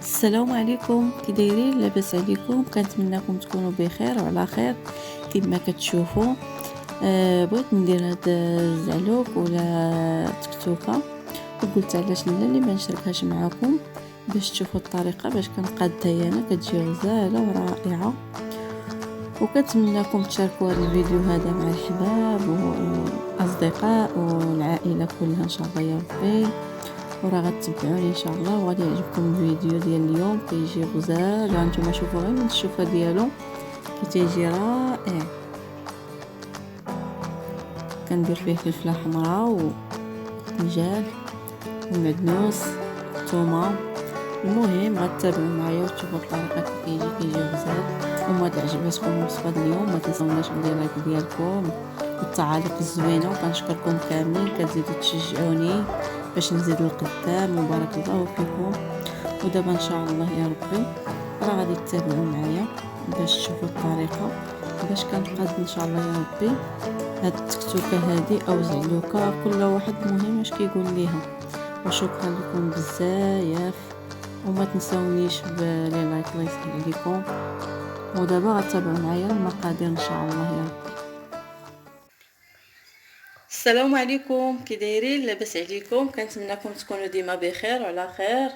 السلام عليكم، كي دايرين؟ لاباس عليكم؟ كنتمنىكم تكونوا بخير وعلى خير كما كتشوفوا. بغيت ندير هاد الزعلوك ولا تكتوكه، وقلت علاش لا اللي ما نشاركهاش معكم باش تشوفوا الطريقه باش كنقادها انا. كتجي غزاله ورائعه، وكنتمنىكم تشاركوا هذا الفيديو هذا مع الحباب والاصدقاء والعائله كلها ان شاء الله يا ربي. وراه غتبعوني ان شاء الله وغادي يعجبكم الفيديو ديال اليوم. كيجي غزال، هانتوما شوفوا غير من الشوفه ديالو كيجي رائع. كندير فيه فلفله حمراء وطنجال ومعدنوس الثومه. المهم غتتابعوا معايا وتشوفوا الطريقه كيجي غزال. وما تعجبتكم الوصفه اليوم ما تنساوناش من اللايك ديالكم والتعاليق الزوينه، وكنشكركم كاملين. كتزيدوا تشجعوني باش نزيد لقدام، وبارك الله فيكم. ودابا ان شاء الله يا ربي راه غادي تتابعوا معايا باش تشوفوا الطريقه باش كنقاد ان شاء الله يا ربي هاد التكتوكه هادي او زعلوكه، كل واحد مهم اش كيقول ليها. وشكرا لكم بزاف، وما تنساونيش بلي لايك الله يسهل عليكم. ودابا غتتابعوا معايا المقادير ان شاء الله يا ربي. السلام عليكم، كي دايرين؟ لاباس عليكم؟ كنتمنىكم تكونوا ديما بخير وعلى خير.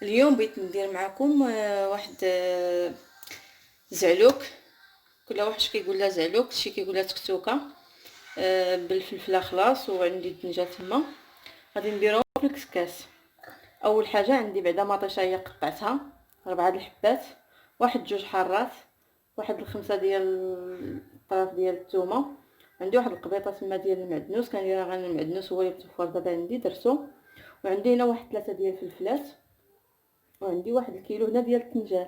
اليوم بغيت ندير معكم واحد زعلوك. كل واحد كيقول لها زعلوك، شي كيقول لها تكتوكه بالفلفله خلاص. وعندي الدنجه تما غادي نديرهم في الكسكاس. اول حاجه عندي بعدا مطيشه هي قطعتها 4 الحبات، واحد 2 حارات، واحد 5 ديال الطراف ديال الثومه، عندي واحد القبيطه تما ديال المعدنوس كنديرها غير المعدنوس هو اللي متوفر دابا عندي درتو، وعندي هنا واحد 3 ديال الفلفلات، وعندي واحد الكيلو هنا ديال الطنجان،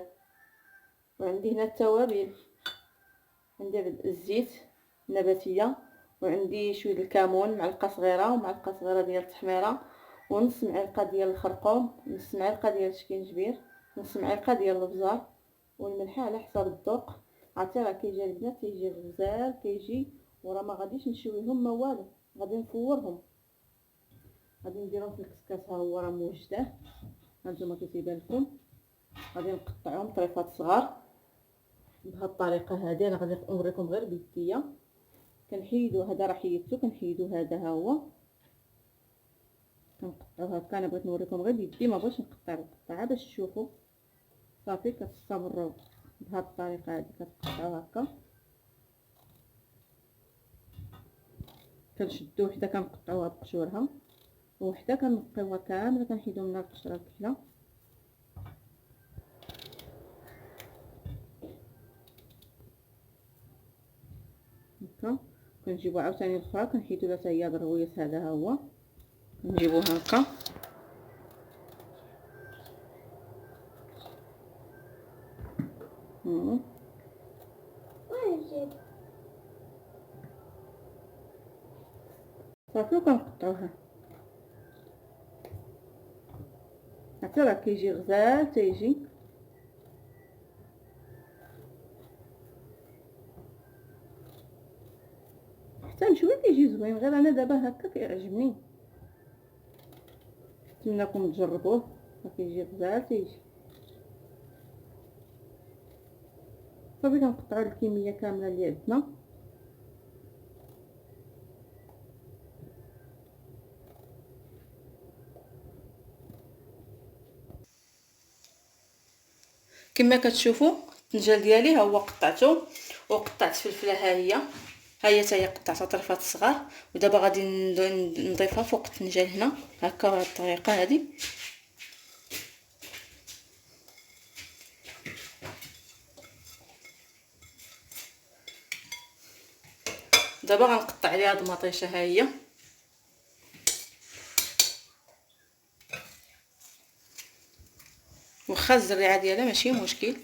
وعندي هنا التوابل. عندي الزيت النباتيه، وعندي شويه الكمون معلقه صغيره ومعلقه صغيره ديال التحميره، ونص معلقه ديال الخرقوم، نص معلقه ديال الشكينجبير، نص معلقه ديال الابزار، والملح على حسب الذوق. عرفتي راه كيجي البنات كيجي غزال كيجي. وراه ما غاديش نشويهم ما والو، غادي نفورهم، غادي نديرهم في الكسكاس. ها هو راه موجده، هانتوما كيبان لكم. غادي نقطعهم طريفات صغار بهذه الطريقه هذه. انا غادي نوريكم غير بيديا. كنحيدو هذا راه حيدتو، كنحيدو هذا ها هو كنقطعو هكا. انا بغيت نوريكم غير بيدي، ما بغيتش نقطع القطعه باش تشوفوا. صافي كتستمروا بهذه الطريقه هذه، كتقطعو هكا. كنشدو وحده كنقطعوها بقشورها، وحده كنقيوها كامله كنحيدو منها القشره الكحله. هكا كنجيبو عاوتاني الاخرى كنحيدو لها حتى هي الرويس. هذا ها هو كنجيبوه هكا. صافي وكنقطعوها حتى راه كيجي غزال تيجي. حتى مشوي كيجي زوين، غير انا دابا هكا كيعجبني. نتمنىكم تجربوه، كيجي غزال تيجي. صافي كنقطعوا الكميه كامله اللي عندنا. كما كتشوفوا الطنجال ديالي ها هو قطعته، وقطعت فلفله ها هي حتى هي قطعتها طرفات صغار. ودابا غادي نضيفها فوق الطنجال هنا هكا بهذه الطريقه هذه. دابا غنقطع عليها هاد المطيشه ها هي. واخا الزريعه ديالها ماشي مشكل.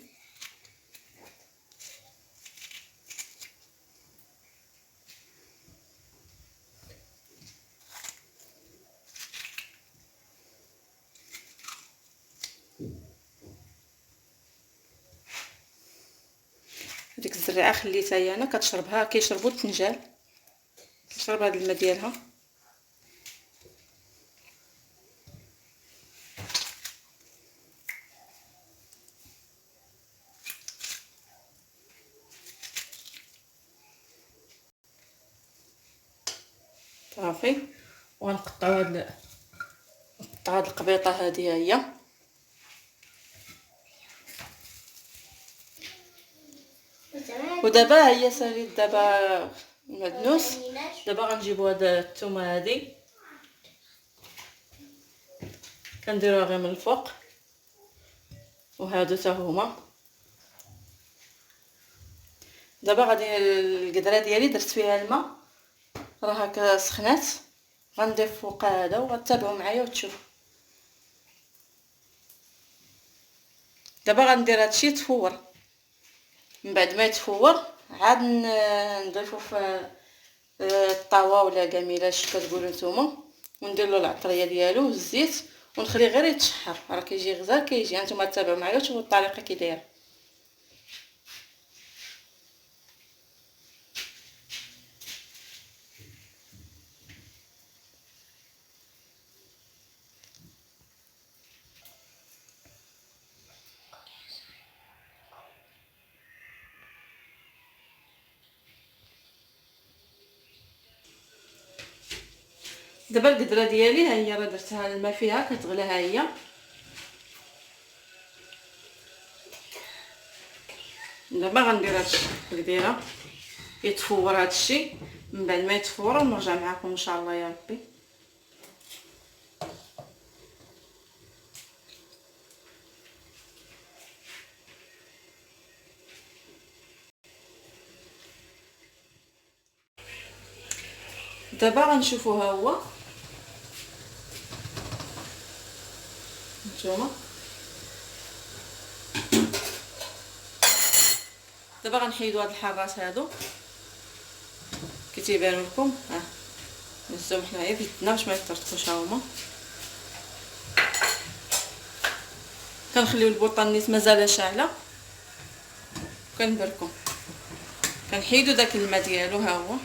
هذيك الزريعه خليتها هي انا كتشربها، كيشربوا الطنجال كيشرب هذا الماء ديالها. صافي. وغنقطعوا هاد القبيطه هذه هي. ودابا هي ساليت دابا المعدنوس. دابا غنجيبوا هاد الثومه هذه كنديروها غير من الفوق، وهادو حتى هما. دابا غادي القدره ديالي درت فيها الماء راه هكا سخنات، غنضيف فوق هذا وغتتابعوا معايا وتشوفوا. دابا غندير هادشي يتفور، من بعد ما يتفور عاد نضيفو في الطاوه ولا كاميله اش كتقولوا نتوما، وندير له العطريه ديالو والزيت ونخليه غير يتشحر. راه كيجي غزال كيجي. هانتوما تابعوا معايا وشوفوا الطريقه كي دايره. دابا القدره ديالي ها هي راه درتها الماء فيها كتغلى ها هي. دابا غندير هادشي القديره يتفور هادشي، من بعد ما يتفور نرجع معكم ان شاء الله يا ربي. دابا غنشوفوا ها هو نتوما. دابا غنحيدوا هاد الحرات هادو كي تيبانوا لكم. نهزهم حنايا في يدنا باش ما يطرطقوش. ها هما كنخليو البوطه نيت مازال شاعله وكنبركو. كنحيدوا داك الماء ديالو. ها هو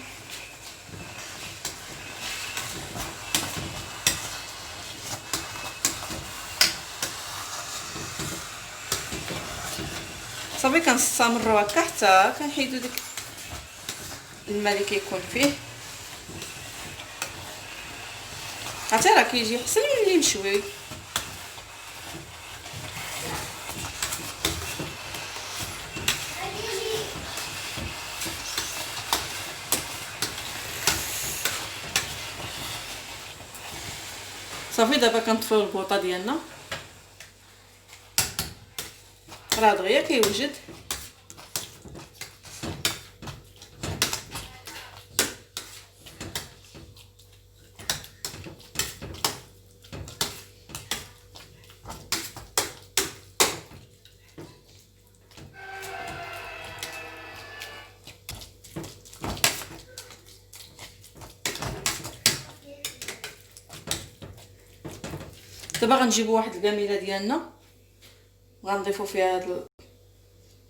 صافي. كنستمروا هكا حتى كنحيدوا داك الماء اللي كيكون فيه. عرفتي راه كيجي حسن ملي مشوي. صافي دابا كنطفيو البوطه ديالنا، راه دغيا كيوجد. دابا غنجيبوا واحد الكاميله ديالنا وغنضيفوا فيها هاد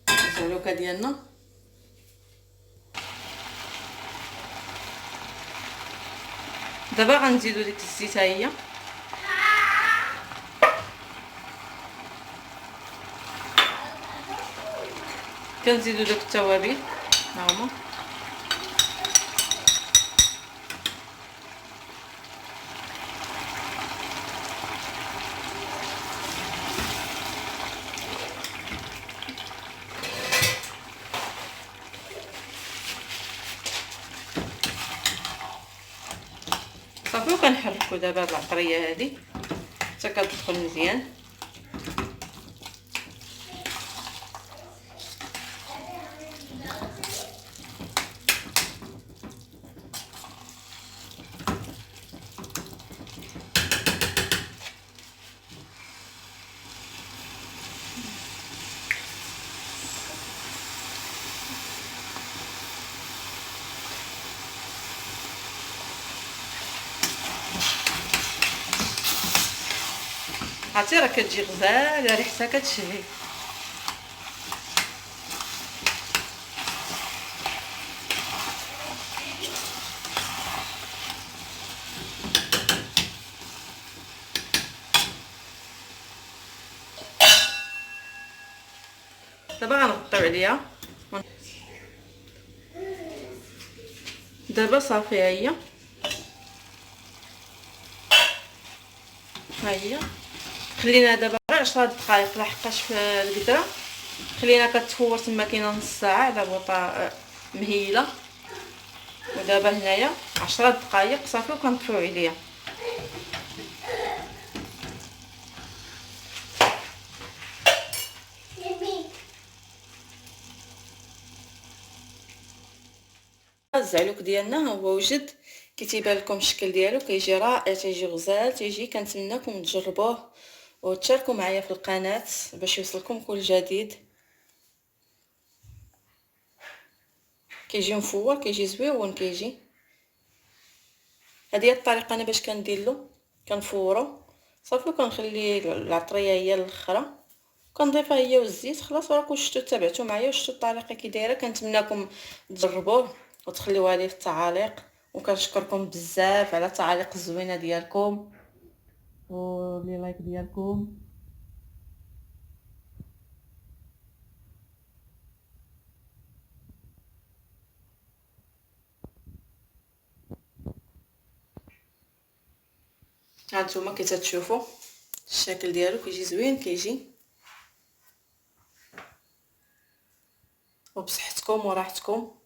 الزعلوكه ديالنا. دابا غنزيدوا ديك الزيت ها هي. كنزيدوا داك التوابل. ها هما صافي. وكنحركوا دابا هاد العطريه هادي حتى كتدخل مزيان. عرفتي راه كتجي غزاله ريحتها كتشهي. دابا غنغطيو عليها. دابا صافي ها هي ها هي خلينا دابا غير 10 دقائق لحقاش في القدره خلينا كتفور تما كاينه نص ساعه على بوطه مهيله. ودابا هنايا 10 دقائق صافي وكنطفيو عليها. الزعلوك ديالنا ها هو وجد، كيتيبان لكم الشكل ديالو كيجي رائع، تيجي غزال، تيجي. كنتمنىكم تجربوه وتشاركوا معايا في القناه باش يوصلكم كل جديد. كيجي مفور، كيجي زويون، كيجي. هذه هي الطريقه انا باش كندير له، كنفورو صافي وكنخلي العطريه هي الاخرى كنضيفها هي والزيت. خلاص راكم شفتوا تابعتوا معايا وشفتوا الطريقه كي دايره. كنتمنىكم تجربوه وتخليوها لي في التعاليق، وكنشكركم بزاف على التعاليق الزوينه ديالكم ولي لايك ديالكم. هانتوما كي تتشوفوا الشكل ديالو كيجي زوين، كيجي وبصحتكم وراحتكم.